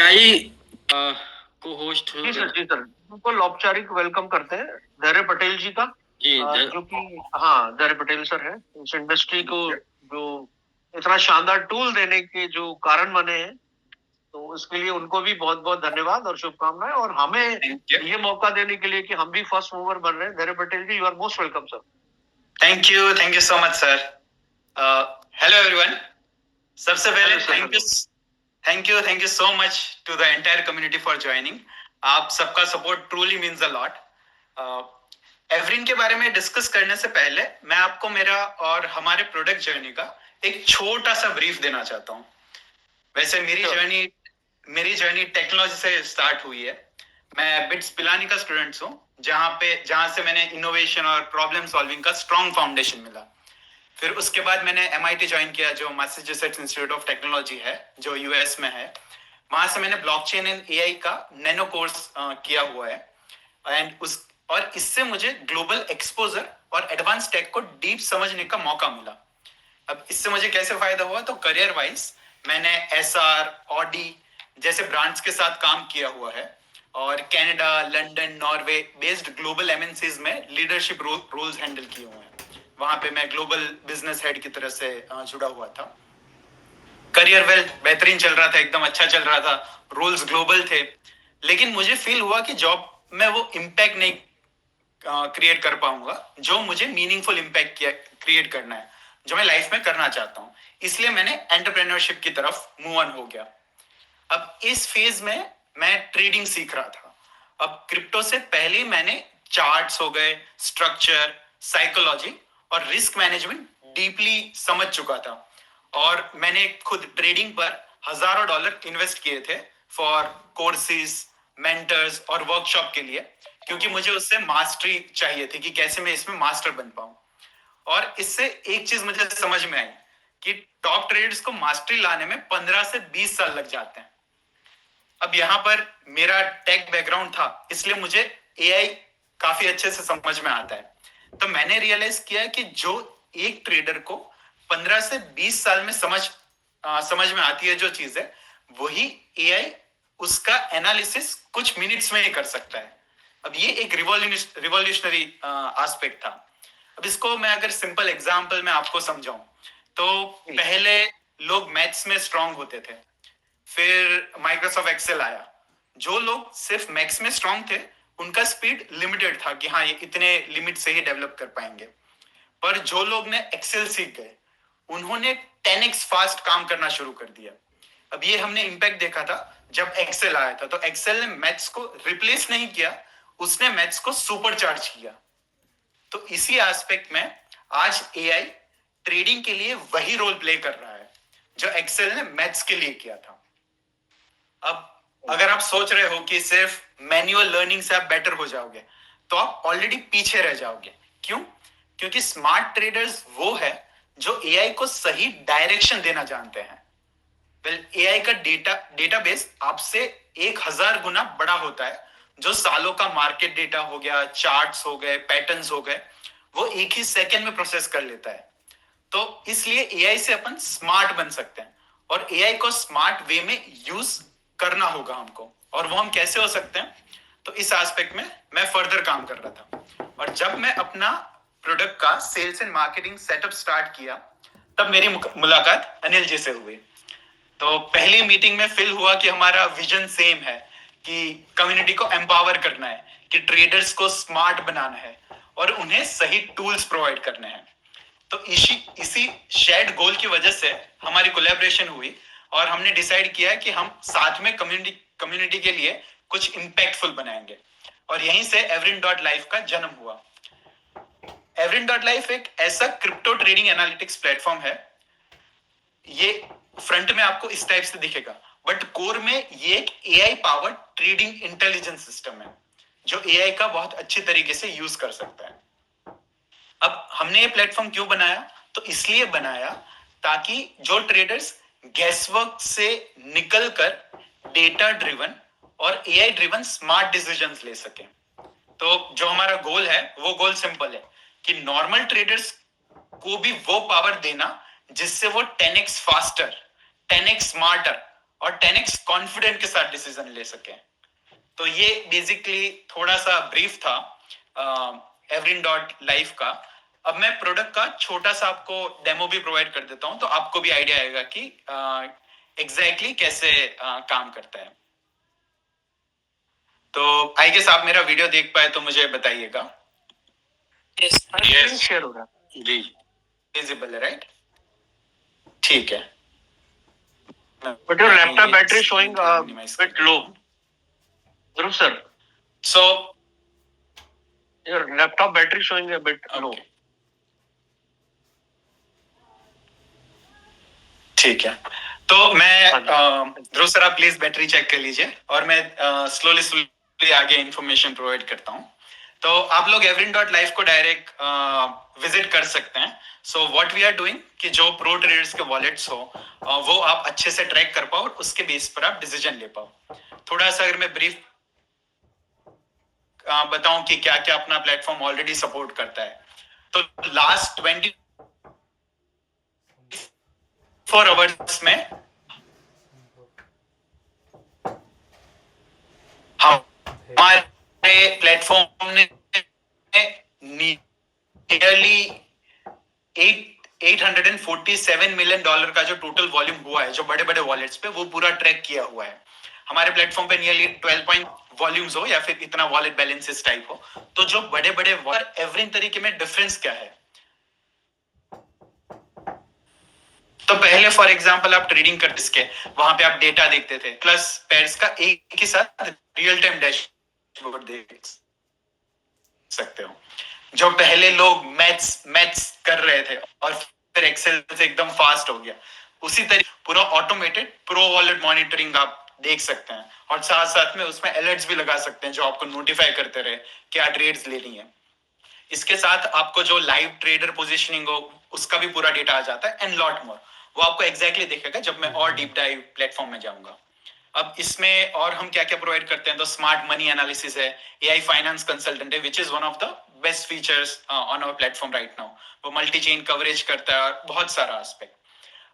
आई को होस्ट जी सर बिल्कुल औपचारिक वेलकम करते हैं धैर्य पटेल जी का जी जो कि हाँ धैर्य पटेल सर है इस इंडस्ट्री को जो इतना शानदार टूल देने के जो कारण बने हैं, तो उसके लिए उनको भी बहुत बहुत धन्यवाद और शुभकामनाएं और हमें ये मौका देने के लिए कि हम भी फर्स्ट मूवर बन रहे हैं। Dhairya Patel ji, you are most welcome sir. Thank you so much sir. Hello everyone. सबसे पहले thank you so much to the entire community for joining. आप सबका support truly means a lot. एवरिन के बारे में डिस्कस करने से पहले मैं आपको मेरा और हमारे प्रोडक्ट जर्नी का एक छोटा सा ब्रीफ देना चाहता हूँ। वैसे मेरी जर्नी टेक्नोलॉजी से स्टार्ट हुई है। मैं बिट्स पिलानी का स्टूडेंट हूँ, जहां से मैंने इनोवेशन और प्रॉब्लम सॉल्विंग का स्ट्रॉन्ग फाउंडेशन मिला। फिर उसके बाद मैंने MIT ज्वाइन किया, जो मैसेच्यूसेट्स इंस्टीट्यूट ऑफ टेक्नोलॉजी है, जो US में है। वहां से मैंने ब्लॉकचेन एंड AI का नैनो कोर्स किया हुआ है और इससे मुझे ग्लोबल एक्सपोजर और एडवांस टेक को डीप समझने का मौका मिला। अब इससे मुझे कैसे फायदा हुआ, तो करियर वाइज मैंने SR, ऑडी जैसे ब्रांड्स के साथ काम किया हुआ है और Canada, London, Norway based global MNCs में लीडरशिप रोल्स हैंडल किए हुए हैं। वहां पे मैं ग्लोबल बिजनेस हेड की तरह से जुड़ा हुआ था। करियर बेहतरीन चल रहा था, एकदम अच्छा चल रहा था, रोल्स ग्लोबल थे। लेकिन मुझे फील हुआ कि जॉब में वो इम्पैक्ट नहीं क्रिएट कर पाऊंगा जो मुझे मीनिंगफुल इम्पैक्ट क्रिएट करना है, जो मैं लाइफ में करना चाहता हूं। इसलिए मैंने एंटरप्रेन्योरशिप की तरफ मूव ऑन हो गया। अब इस फेज में मैं ट्रेडिंग सीख रहा था। अब क्रिप्टो से पहले मैंने चार्ट्स हो गए, स्ट्रक्चर, साइकोलॉजी और रिस्क मैनेजमेंट डीपली समझ चुका था और मैंने खुद ट्रेडिंग पर हजारों डॉलर इन्वेस्ट किए थे फॉर कोर्सेज, मेंटर्स और वर्कशॉप के लिए, क्योंकि मुझे उससे मास्टरी चाहिए थी कि कैसे मैं इसमें मास्टर बन पाऊं। और इससे एक चीज मुझे समझ में आई कि टॉप ट्रेडर्स को मास्टरी लाने में 15 से 20 साल लग जाते हैं। अब यहाँ पर मेरा टेक बैकग्राउंड था, इसलिए मुझे AI काफी अच्छे से समझ में आता है। तो मैंने रियलाइज किया कि जो एक ट्रेडर को 15 से 20 साल में समझ में आती है जो चीज है, वही AI उसका एनालिसिस कुछ मिनट्स में ही कर सकता है। अब ये एक रिवॉल्यूशनरी एस्पेक्ट था। अब इसको मैं अगर सिंपल एग्जांपल में आपको समझाऊं, तो पहले लोग मैथ्स में स्ट्रांग होते थे, फिर माइक्रोसॉफ्ट एक्सेल आया। जो लोग सिर्फ मैथ्स में स्ट्रांग थे, उनका स्पीड लिमिटेड था कि हाँ ये इतने लिमिट से ही डेवलप कर पाएंगे। पर जो लोग ने एक्सेल सीख गए, उन्होंने 10x फास्ट काम करना शुरू कर दिया। अब ये हमने इम्पैक्ट देखा था जब एक्सेल आया था। तो एक्सेल ने मैथ्स को रिप्लेस नहीं किया, उसने मैथ्स को सुपर चार्ज किया। तो इसी एस्पेक्ट में आज AI ट्रेडिंग के लिए वही रोल प्ले कर रहा है जो एक्सेल ने मैथ्स के लिए किया था। अब अगर आप सोच रहे हो कि सिर्फ मैन्युअल लर्निंग से आप बेटर हो जाओगे, तो आप ऑलरेडी पीछे रह जाओगे। क्यों? क्योंकि स्मार्ट ट्रेडर्स वो है जो AI को सही डायरेक्शन देना जानते हैं। AI का डेटाबेस आपसे 1000 गुना बड़ा होता है। जो सालों का मार्केट डेटा हो गया, चार्ट्स हो गए, पैटर्न्स हो गए, वो एक ही सेकंड में प्रोसेस कर लेता है। तो इसलिए AI से अपन स्मार्ट बन सकते हैं और AI को स्मार्ट वे में यूज करना होगा हमको। और वो हम कैसे हो सकते हैं, तो इस एस्पेक्ट में मैं फर्दर काम कर रहा था। और जब मैं अपना प्रोडक्ट का sales and marketing setup start किया, तब मेरी मुलाकात अनिल जी से हुई। तो पहली मीटिंग में फील हुआ कि हमारा विजन सेम है, कि कम्युनिटी को एम्पावर करना है, कि ट्रेडर्स को स्मार्ट बनाना है और उन्हें सही टूल्स प्रोवाइड करने हैं। तो इसी शेयर्ड गोल की वजह से हमारी कोलैबोरेशन हुई और हमने डिसाइड किया कि हम साथ में कम्युनिटी के लिए कुछ इंपैक्टफुल बनाएंगे। और यहीं से Evrin.life का जन्म हुआ। Evrin.life एक ऐसा क्रिप्टो ट्रेडिंग एनालिटिक्स प्लेटफॉर्म है। ये फ्रंट में आपको इस टाइप से दिखेगा, बट कोर में ये एक AI powered trading intelligence system है जो AI का बहुत अच्छी तरीके से यूज कर सकता है। अब हमने ये प्लेटफॉर्म क्यों बनाया, तो इसलिए बनाया ताकि जो ट्रेडर्स गैसवर्क से निकलकर डेटा ड्रिवन और AI ड्रिवन स्मार्ट डिसीजंस ले सके। तो जो हमारा गोल है, वो गोल सिंपल है कि नॉर्मल ट्रेडर्स को भी वो पावर देना जिससे वो 10x फास्टर, 10x स्मार्टर और 10x कॉन्फिडेंट के साथ डिसीजन ले सकें। तो ये बेसिकली थोड़ा सा ब्रीफ था everin.life का। अब मैं प्रोडक्ट का छोटा सा आपको डेमो भी प्रोवाइड कर देता हूं, तो आपको भी आइडिया आएगा कि एग्जैक्टली कैसे काम करता है। तो आई गेस आप मेरा वीडियो देख पाए तो मुझे बताइएगा। स्क्रीन शेयर हो रहा है जी, विजिबल है, राइट? ठीक है। But your laptop battery showing bit low Dhruv sir. So your laptop battery showing a bit लो। ठीक है, तो मैं ध्रुव सर आप प्लीज बैटरी चेक कर लीजिए और मैं स्लोली आगे इंफॉर्मेशन प्रोवाइड करता हूँ। तो आप लोग everin.life को डायरेक्ट विजिट कर सकते हैं। So what we are doing कि जो प्रो ट्रेडर्स के वॉलेट्स हो वो आप अच्छे से ट्रैक कर पाओ और उसके बेस पर आप डिसीजन ले पाओ। थोड़ा सा अगर मैं ब्रीफ बताऊं कि क्या क्या अपना प्लेटफॉर्म ऑलरेडी सपोर्ट करता है, तो लास्ट 24 आवर्स में हमारे प्लेटफॉर्म ने नियरली 847 मिलियन डॉलर का जो टोटल वॉल्यूम हुआ है जो बड़े बड़े वॉलेट्स पे, वो पूरा ट्रैक किया हुआ है। हमारे प्लेटफॉर्म पे नियरली 12 पॉइंट वॉल्यूम्स हो या फिर इतना वॉलेट बैलेंसेस टाइप हो, तो जो बड़े बड़े एवरी तरीके में डिफरेंस क्या है। तो पहले फॉर एग्जांपल आप ट्रेडिंग करते इसके वहां पे आप डेटा देखते थे प्लस पेयर्स का एक ही साथ रियल टाइम डैशबोर्ड देख सकते हो। जो पहले लोग मैथ्स कर रहे थे और फिर एक्सेल से एकदम फास्ट हो गया, उसी तरीके पूरा ऑटोमेटेड प्रो वॉलेट मॉनिटरिंग आप देख सकते हैं और साथ साथ में उसमें अलर्ट्स भी लगा सकते हैं जो आपको नोटिफाई करते रहे क्या ट्रेड्स लेनी है। इसके साथ आपको जो लाइव ट्रेडर पोजीशनिंग हो उसका भी पूरा डेटा आ जाता है एंड लॉट मोर। वो आपको एग्जैक्टली दिखेगा जब मैं और डीप डाइव प्लेटफॉर्म में जाऊंगा। अब इसमें और हम क्या क्या प्रोवाइड करते हैं, तो स्मार्ट मनी एनालिसिस है, एआई फाइनेंस कंसल्टेंट है which is one of the best features on our platform right now. वो मल्टी चेन कवरेज करता है और बहुत सारा एस्पेक्ट।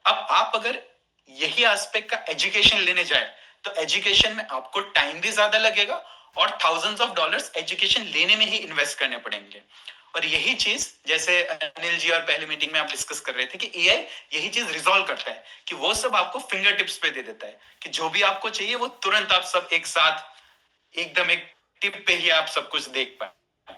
अब आप अगर यही एस्पेक्ट का एजुकेशन लेने जाए तो एजुकेशन में आपको टाइम भी ज्यादा लगेगा और थाउजेंड्स ऑफ डॉलर्स एजुकेशन लेने में ही इन्वेस्ट करने पड़ेंगे। और यही चीज जैसे अनिल जी और पहले मीटिंग में आप डिस्कस कर रहे थे कि एआई यही चीज रिजॉल्व करता है कि वो सब आपको फिंगर टिप्स पे दे देता है कि जो भी आपको चाहिए वो तुरंत आप सब एक साथ एकदम एक टिप पे ही आप सब कुछ देख पाए।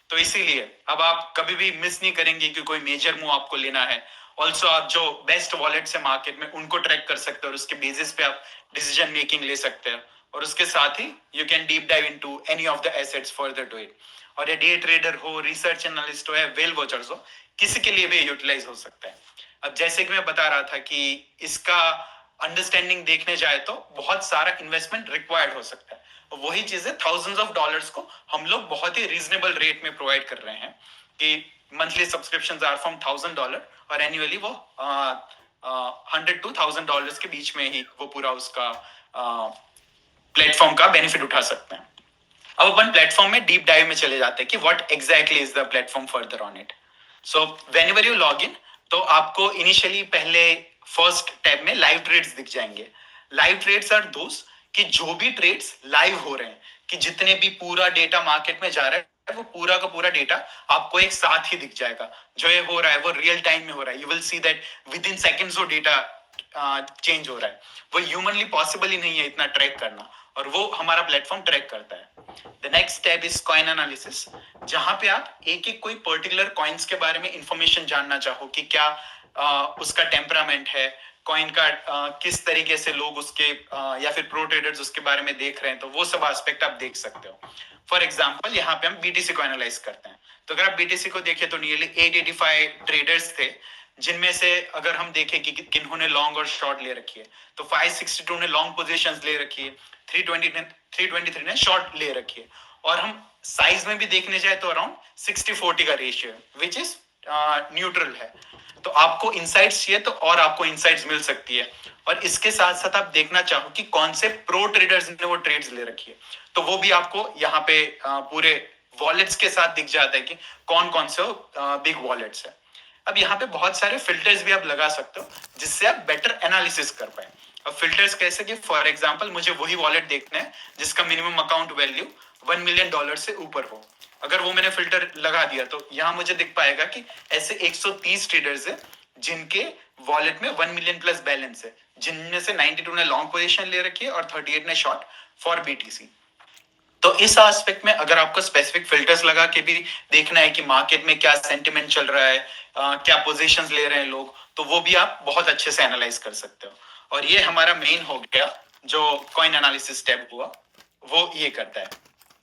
तो इसीलिए अब आप कभी भी मिस नहीं करेंगे कि कोई मेजर मूव आपको लेना है। ऑल्सो आप जो बेस्ट वॉलेट्स है मार्केट में उनको ट्रैक कर सकते हो और उसके बेसिस पे आप डिसीजन मेकिंग ले सकते हैं और उसके साथ ही you can deep dive into any of the assets further to it. और ये डे ट्रेडर हो, रिसर्च एनालिस्ट हो या वेल वॉचर्स हो, किसी के लिए भी यूटिलाइज हो सकता है। अब जैसे कि मैं बता रहा था कि इसका अंडरस्टैंडिंग देखने जाए तो बहुत सारा इन्वेस्टमेंट रिक्वायर्ड हो सकता है। वही चीजें थाउजेंड्स ऑफ डॉलर्स को हम लोग बहुत ही रीजनेबल रेट में प्रोवाइड कर रहे हैं कि मंथली सब्सक्रिप्शन आर फ्रॉम $1000 और एनुअली वो $100 to $1000 के बीच में ही वो पूरा उसका प्लेटफॉर्म का बेनिफिट उठा सकते हैं। अब अपन प्लेटफॉर्म में डीप डाइव में चले जाते हैं कि what exactly is the platform further on it. So whenever you log in तो आपको इनिशियली पहले फर्स्ट टैब में लाइव ट्रेड्स दिख जाएंगे। लाइव ट्रेड्स आर दोस कि जो भी ट्रेड्स लाइव हो रहे हैं, कि जितने भी पूरा डेटा मार्केट में जा रहा है वो पूरा का पूरा डेटा आपको एक साथ ही दिख जाएगा। जो ये हो रहा है वो रियल टाइम में हो रहा है। You will see that with in seconds वो डेटा चेंज हो रहा है। वो ह्यूमनली पॉसिबल ही नहीं है इतना ट्रैक करना, और वो हमारा प्लेटफॉर्म ट्रैक करता है। The next step is coin analysis, जहां पे आप एक एक कोई पर्टिकुलर कॉइन्स के बारे में इंफॉर्मेशन जानना चाहो कि क्या उसका टेम्परामेंट है, कॉइन का किस तरीके से लोग उसके या फिर प्रो ट्रेडर्स उसके बारे में देख रहे हैं, तो वो सब एस्पेक्ट आप देख सकते हो। फॉर एग्जांपल यहाँ पे हम बीटीसी को एनालाइज करते हैं, तो अगर आप बीटीसी को देखें तो नियरली 885 ट्रेडर्स थे, जिनमें से अगर हम देखें कि किन्होंने लॉन्ग और शॉर्ट ले रखी है, तो 562 ने लॉन्ग पोजीशंस ले रखी है, 323 ने शॉर्ट ले रखी है, और हम साइज में भी देखने जाए तो अराउंड 60-40 का रेशियो है विच इज न्यूट्रल है। तो आपको इनसाइट्स चाहिए तो और आपको इनसाइट्स मिल सकती है, और इसके साथ साथ आप देखना चाहो कि कौन से प्रो ट्रेडर्स ने वो ट्रेड्स ले रखी है, तो वो भी आपको यहाँ पे पूरे वॉलेट्स के साथ दिख जाता है कि कौन कौन से बिग वॉलेट्स है। अब यहाँ पे बहुत सारे फिल्टर्स भी आप लगा सकते हो जिससे आप बेटर एनालिसिस कर पाए। अब फिल्टर्स कैसे कि फॉर एग्जांपल मुझे वही वॉलेट देखना है जिसका मिनिमम अकाउंट वैल्यू $1 मिलियन से ऊपर हो। अगर वो मैंने फिल्टर लगा दिया तो यहाँ मुझे दिख पाएगा कि ऐसे 130 ट्रेडर्स है जिनके वॉलेट में 1 मिलियन प्लस बैलेंस है, जिनमें से 92 ने लॉन्ग पोजीशन ले रखी है और 38 ने शॉर्ट फॉर बीटीसी। तो इस एस्पेक्ट में अगर आपको स्पेसिफिक फिल्टर्स लगा के भी देखना है कि मार्केट में क्या सेंटिमेंट चल रहा है, क्या पोजीशंस ले रहे हैं लोग, तो वो भी आप बहुत अच्छे से एनालाइज कर सकते हो। और ये हमारा मेन हो गया जो कॉइन एनालिसिस स्टेप हुआ, वो ये करता है।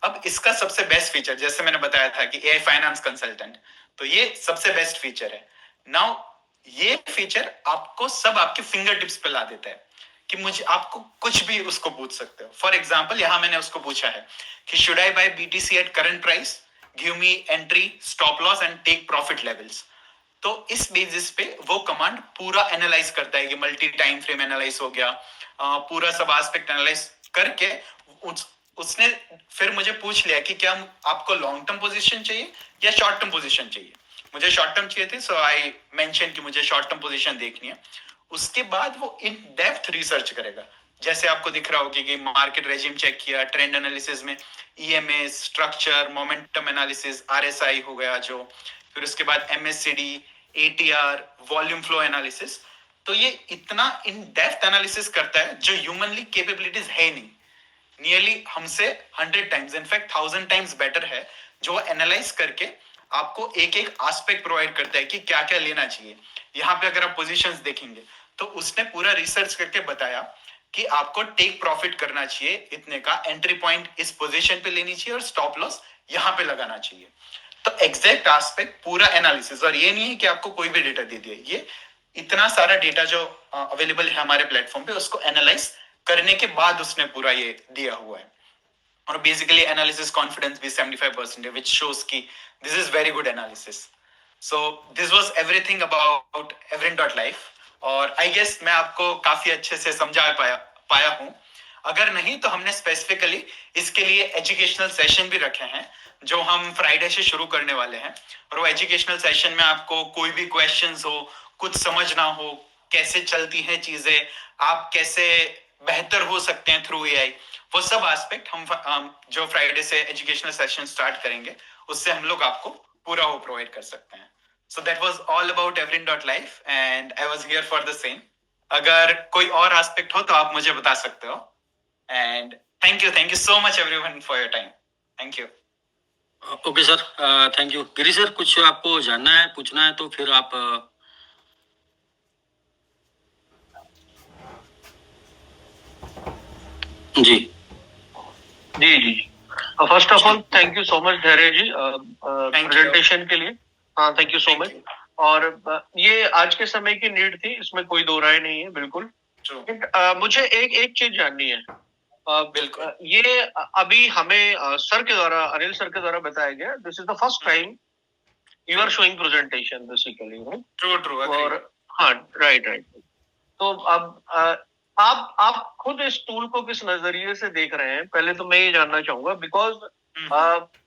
अब इसका सबसे बेस्ट फीचर, जैसे मैंने बताया था कि एआई फाइनेंस कंसल्टेंट, तो ये सबसे बेस्ट फीचर है। नाउ ये फीचर आपको सब आपके फिंगर टिप्स पे ला देता है कि मुझे आपको कुछ भी उसको पूछ सकते हो। फॉर एग्जाम्पल यहाँ मैंने उसको पूछा है कि should I buy BTC at current price, give me entry, stop loss and take profit levels. तो इस बेसिस पे वो कमांड पूरा एनालाइज करता है कि मल्टी टाइम फ्रेम एनालाइज हो गया, पूरा सब एस्पेक्ट एनालाइज करके उसने फिर मुझे पूछ लिया कि क्या आपको लॉन्ग टर्म पोजीशन चाहिए या शॉर्ट टर्म पोजीशन चाहिए। मुझे शॉर्ट टर्म चाहिए थी, सो आई मेंशन कि मुझे शॉर्ट टर्म पोजीशन देखनी है। उसके बाद वो इन डेप्थ रिसर्च करेगा, जैसे आपको दिख रहा होगा कि मार्केट रेजिम चेक किया, ट्रेंड एनालिसिस में EMA, structure, momentum analysis, RSI हो गया जो, फिर उसके बाद MSCD, ATR, volume flow analysis. तो ये इतना इन डेप्थ एनालिसिस करता है जो ह्यूमनली कैपेबिलिटीज है नहीं, नियरली हमसे 100 टाइम्स, इनफैक्ट 1000 टाइम्स बेटर है, जो एनालाइज करके आपको एक एक एस्पेक्ट प्रोवाइड करता है कि क्या क्या लेना चाहिए। यहाँ पे अगर आप पोजीशंस देखेंगे तो उसने पूरा रिसर्च करके बताया कि आपको टेक प्रॉफिट करना चाहिए इतने का, एंट्री पॉइंट इस पोजीशन पे लेनी चाहिए और स्टॉप लॉस यहाँ पे लगाना चाहिए। तो एग्जैक्ट एस्पेक्ट पूरा एनालिसिस, और ये नहीं है कि आपको कोई भी डेटा दे दिया, ये इतना सारा डेटा जो अवेलेबल है हमारे प्लेटफॉर्म पे, उसको एनालाइज करने के बाद उसने पूरा ये दिया हुआ है। और बेसिकली एनालिसिस कॉन्फिडेंस भी 75% है, which shows कि this is very good analysis. So this was everything about Everin.life, और आई गेस मैं आपको काफी अच्छे से समझा पाया हूं। अगर नहीं तो हमने स्पेसिफिकली इसके लिए एजुकेशनल सेशन भी रखे हैं जो हम फ्राइडे से शुरू करने वाले हैं। और वो एजुकेशनल सेशन में आपको कोई भी क्वेश्चंस हो, कुछ समझना हो, कैसे चलती हैं चीजें, आप कैसे बेहतर हो सकते हैं थ्रू एआई, वो सब एस्पेक्ट हम जो फ्राइडे से एजुकेशनल सेशन स्टार्ट करेंगे उससे हम लोग आपको पूरा वो प्रोवाइड कर सकते हैं। So that was all about Everin.life and I was here for the same. अगर कोई और एस्पेक्ट हो तो आप मुझे बता सकते हो। And thank you so much everyone for your time. Thank you. Okay sir, thank you. Giri sir, कुछ आपको जानना है, पूछना है तो फिर आप जी जी। First of all thank you so much Dhairya ji presentation के लिए। हाँ, थैंक यू सो मच। और ये आज के समय की नीड थी, इसमें कोई दो राय नहीं है, बिल्कुल। मुझे एक चीज जाननी है। बिल्कुल। ये अभी हमें सर के द्वारा, अनिल सर के द्वारा बताया गया, this is the first time you are showing presentation basically, right? True. और हाँ, राइट। तो अब आप खुद इस टूल को किस नजरिए से देख रहे हैं, पहले तो मैं ये जानना चाहूंगा, बिकॉज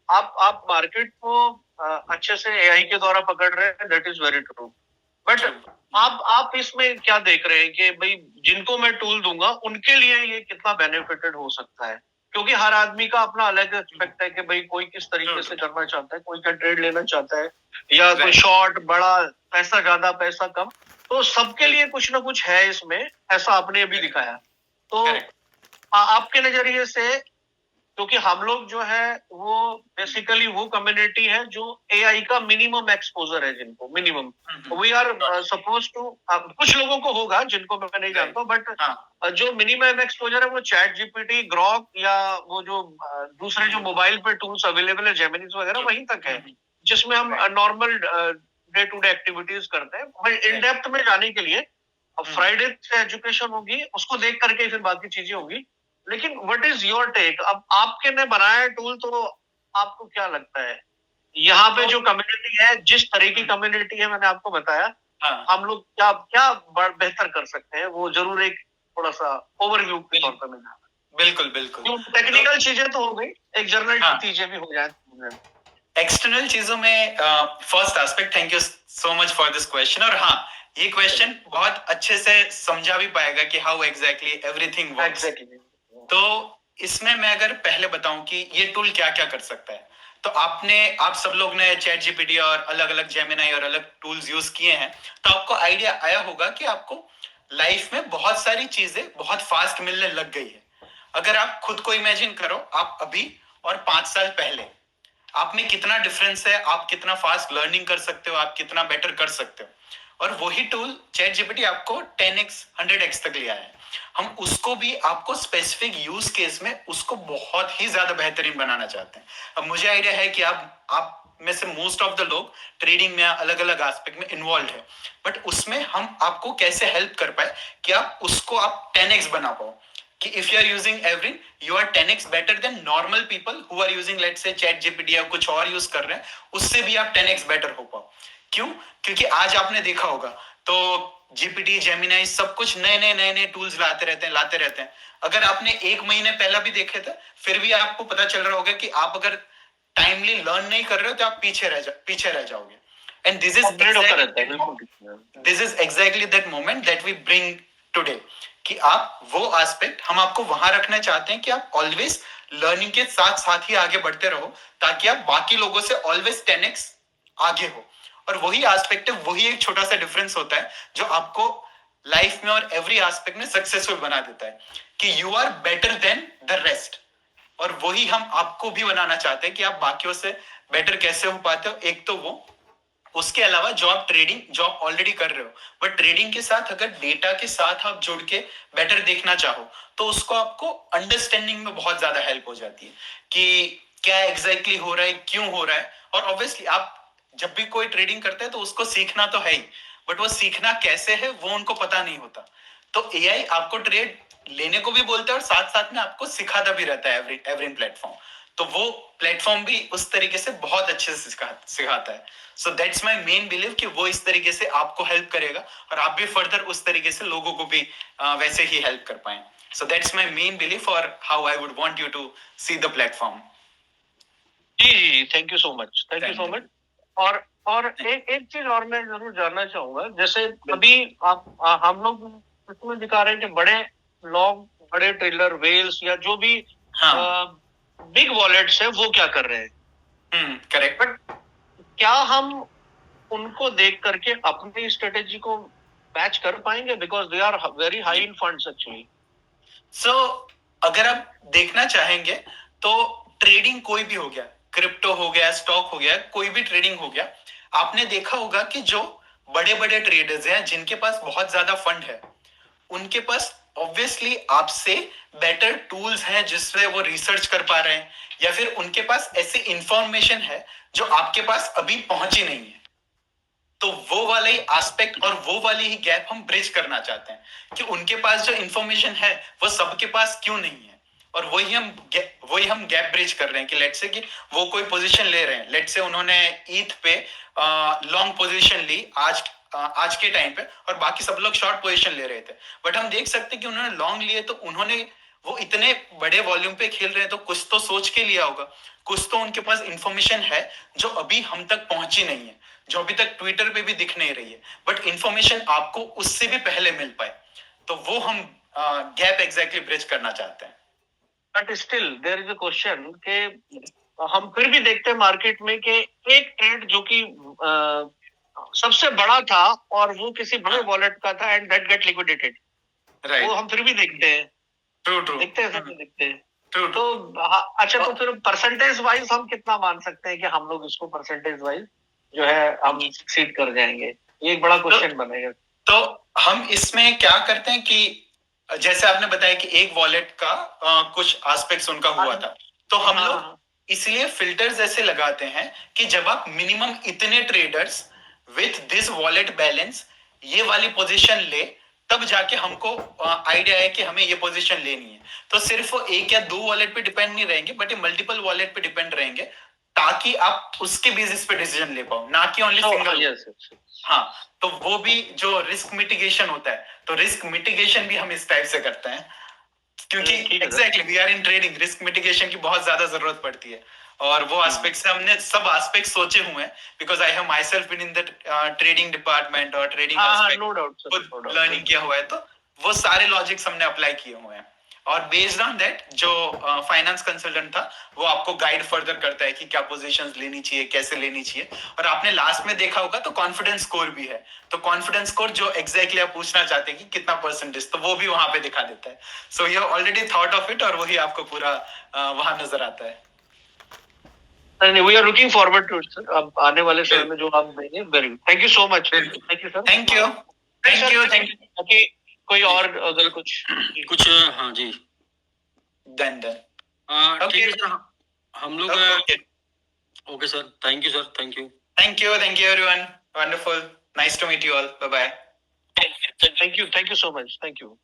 आप मार्केट को अच्छे से एआई के द्वारा पकड़ रहे हैं, that is very true. But आप इसमें क्या देख रहे हैं कि भाई जिनको मैं टूल दूंगा उनके लिए ये कितना बेनिफिटेड हो सकता है? क्योंकि हर आदमी का अपना अलग एक्सपेक्ट है कि भाई कोई किस तरीके से करना चाहता है, कोई का ट्रेड लेना चाहता है, या कोई शॉर्ट, बड़ा, पैसा ज्यादा, पैसा कम, तो सबके लिए कुछ ना कुछ है इसमें, ऐसा आपने अभी दिखाया। तो आपके नजरिए से, क्योंकि हम लोग जो है वो बेसिकली वो कम्युनिटी है जो एआई का मिनिमम एक्सपोजर है, जिनको minimum we are suppose to, कुछ लोगों को होगा जिनको मैं नहीं जानता, बट जो मिनिमम एक्सपोजर है वो चैट जीपीटी, ग्रॉक, या वो जो दूसरे जो मोबाइल पे टूल्स अवेलेबल है, जेमिनीज वगैरह, वहीं तक है जिसमें हम normal day to day activities करते हैं। इन डेप्थ में जाने के लिए फ्राइडे से एजुकेशन होगी, उसको देख करके फिर बाकी चीजें होंगी। लेकिन व्हाट इज योर टेक? अब आपके ने बनाया टूल, तो आपको क्या लगता है यहाँ पे जो कम्युनिटी है, जिस तरह की कम्युनिटी है, मैंने आपको बताया, हम लोग क्या क्या बेहतर कर सकते हैं, वो जरूर एक थोड़ा सा ओवरव्यू के तौर पर मिला। बिल्कुल। टेक्निकल चीजें तो हो गई, एक जनरल चीजें भी हो जाए। एक्सटर्नल चीजों में first aspect, thank you so much for this question. और हाँ, ये क्वेश्चन बहुत अच्छे से समझा भी पाएगा कि हाउ एग्जैक्टली एवरीथिंग वर्क्स। तो इसमें मैं अगर पहले बताऊं कि ये टूल क्या क्या कर सकता है, तो आप सब लोग ने चैट जीपीटी और अलग अलग जेमिनाई और अलग टूल्स यूज किए हैं, तो आपको आइडिया आया होगा कि आपको लाइफ में बहुत सारी चीजें बहुत फास्ट मिलने लग गई है। अगर आप खुद को इमेजिन करो, आप अभी और 5 साल पहले, आप में कितना डिफरेंस है, आप कितना फास्ट लर्निंग कर सकते हो, आप कितना बेटर कर सकते हो। और वही टूल चैट जीपीटी आपको 10x 100x तक ले आया है। हम उसको भी आपको स्पेसिफिक यूज केस में उसको बहुत ही ज्यादा बेहतरीन बनाना चाहते हैं। अब मुझे आइडिया है कि आप में से मोस्ट ऑफ द लोग ट्रेडिंग में अलग अलग एस्पेक्ट में इन्वॉल्व है, बट उसमें हम आपको कैसे हेल्प कर पाए कि आप उसको आप 10x बना पाओ, कि if you are using Evrin, you are 10x better than normal people who are using let's say chat GPT या कुछ और यूज कर रहे हैं, उससे भी आप 10x बेटर हो पाओ। क्यों? क्योंकि आज आपने देखा होगा तो जीपीटी, जेमिनाई सब कुछ नए नए टूल्स लाते रहते हैं। अगर आपने 1 महीने पहला भी देखे थे, फिर भी आपको पता चल रहा होगा कि आप अगर टाइमली लर्न नहीं कर रहे हो तो आप पीछे रह जाओगे। And this is exactly that moment that we bring today, कि आप वो एस्पेक्ट हम आपको वहां रखना चाहते हैं कि आप ऑलवेज लर्निंग के साथ साथ ही आगे बढ़ते रहो, ताकि आप बाकी लोगों से ऑलवेज 10x आगे हो। और वही एस्पेक्ट है, वही एक छोटा सा डिफरेंस होता है जो आपको लाइफ में और एवरी एस्पेक्ट में सक्सेसफुल बना देता है, कि you are better than the rest. और वही हम आपको भी बनाना चाहते हैं कि आप बाकियों से बेटर कैसे हो पाते हो। एक तो वो, उसके अलावा जो आप जॉब ऑलरेडी कर रहे हो, बट ट्रेडिंग के साथ अगर डेटा के साथ आप जुड़ के बेटर देखना चाहो, तो उसको आपको अंडरस्टैंडिंग में बहुत ज्यादा हेल्प हो जाती है कि क्या एग्जैक्टली हो रहा है, क्यों हो रहा है। और ऑब्वियसली आप जब भी कोई ट्रेडिंग करते हैं तो उसको सीखना तो है ही, बट वो सीखना कैसे है वो उनको पता नहीं होता। तो एआई आपको ट्रेड लेने को भी बोलता है और साथ साथ में आपको सिखाता भी रहता है एवरी प्लेटफॉर्म। तो वो प्लेटफॉर्म भी उस तरीके से बहुत अच्छे से सिखाता है। सो दैट्स माय मेन बिलीव कि वो इस तरीके से आपको हेल्प करेगा और आप भी फर्दर उस तरीके से लोगों को भी वैसे ही हेल्प कर पाए। So that's my main belief और how I would want you to see the platform. जी, thank you so much, thank you so much. और एक चीज और मैं जरूर जानना चाहूंगा, जैसे अभी हम लोग इसमें दिखा रहे हैं कि बड़े लोग, बड़े ट्रेडर, वेल्स या जो भी बिग वॉलेट्स है वो क्या कर रहे हैं। करेक्ट। बट क्या हम उनको देख करके अपनी स्ट्रेटेजी को मैच कर पाएंगे, because they are very high in funds actually. So अगर आप देखना चाहेंगे तो ट्रेडिंग कोई भी हो गया, क्रिप्टो हो गया, स्टॉक हो गया, कोई भी ट्रेडिंग हो गया, आपने देखा होगा कि जो बड़े बड़े ट्रेडर्स हैं जिनके पास बहुत ज्यादा फंड है, उनके पास ऑब्वियसली आपसे बेटर टूल्स हैं जिससे वो रिसर्च कर पा रहे हैं, या फिर उनके पास ऐसी इंफॉर्मेशन है जो आपके पास अभी पहुंची नहीं है। तो वो वाला ही एस्पेक्ट और वो वाली ही गैप हम ब्रिज करना चाहते हैं कि उनके पास जो इंफॉर्मेशन है वो सबके पास क्यों नहीं है। और वही हम गैप ब्रिज कर रहे हैं कि लेट्स से कि वो कोई पोजीशन ले रहे हैं, लेट्स से उन्होंने ईथ पे लॉन्ग पोजीशन ली आज के टाइम पे, और बाकी सब लोग शॉर्ट पोजीशन ले रहे थे, बट हम देख सकते हैं कि उन्होंने लॉन्ग लिए, तो उन्होंने वो इतने बड़े वॉल्यूम पे खेल रहे हैं तो कुछ तो सोच के लिया होगा, कुछ तो उनके पास इंफॉर्मेशन है जो अभी हम तक पहुंची नहीं है, जो अभी तक ट्विटर पे भी दिख नहीं रही है, बट इंफॉर्मेशन आपको उससे भी पहले मिल पाए। तो वो हम गैप एग्जैक्टली ब्रिज करना चाहते हैं। But still there is a question के हम फिर भी देखते हैं मार्केट में कि एक ट्रेड जो कि सबसे बड़ा था और वो किसी बड़े वॉलेट का था एंड दैट गेट लिक्विडेटेड, वो हम फिर भी देखते हैं। ट्रू देखते हैं, सब देखते हैं। तो अच्छा, तो फिर परसेंटेज वाइज हम कितना मान सकते हैं कि हम लोग इसको परसेंटेज वाइज जो है हम सक्सीड कर जाएंगे? ये एक बड़ा क्वेश्चन बनेगा। तो हम इसमें क्या करते हैं कि जैसे आपने बताया कि एक वॉलेट का कुछ एस्पेक्ट्स उनका हुआ था, तो हम लोग इसलिए फिल्टर्स ऐसे लगाते हैं कि जब आप मिनिमम इतने traders with this wallet balance ये वाली पोजीशन ले, तब जाके हमको आइडिया है कि हमें ये पोजीशन लेनी है। तो सिर्फ एक या दो वॉलेट पे डिपेंड नहीं रहेंगे, बट ये मल्टीपल वॉलेट पे डिपेंड रहेंगे, ताकि आप उसके बेसिस पे डिसीजन ले पाओ, ना कि ओनली सिंगल। हाँ, तो वो भी जो रिस्क मिटिगेशन होता है, तो रिस्क मिटिगेशन भी हम इस टाइप से करते हैं। क्योंकि ठीक है, exactly we are in trading, risk mitigation की बहुत ज्यादा जरूरत पड़ती है और वो एस्पेक्ट से हमने सब एस्पेक्ट सोचे हुए हैं, because I have myself in the trading department और trading aspect no doubt sir, खुद लर्निंग किया हुआ है, तो वो सारे लॉजिक्स हमने अप्लाई किए हुए हैं और बेस्ड ऑन दैट जो फाइनेंस कंसल्टेंट था वो आपको गाइड फर्दर करता है कि क्या पोजीशंस लेनी चाहिए, कैसे लेनी चाहिए। और आपने लास्ट में देखा होगा तो कॉन्फिडेंस स्कोर भी है, तो कॉन्फिडेंस स्कोर जो एग्जैक्टली आप पूछना चाहते हैं कि कितना परसेंटेज, तो वो भी वहां पे दिखा देता है। So you already thought of it और वही आपको पूरा वहां नजर आता है। We are looking forward to it sir. अब आने वाले समय में जो आप देंगे, very thank you so much. Thank you sir. Thank you, thank you. Okay, कोई और अगर कुछ हाँ जी, डन ठीक है सर, हम लोग okay, okay sir, thank you sir, thank you everyone, wonderful, nice to meet you all, bye bye. Thank you so much, thank you.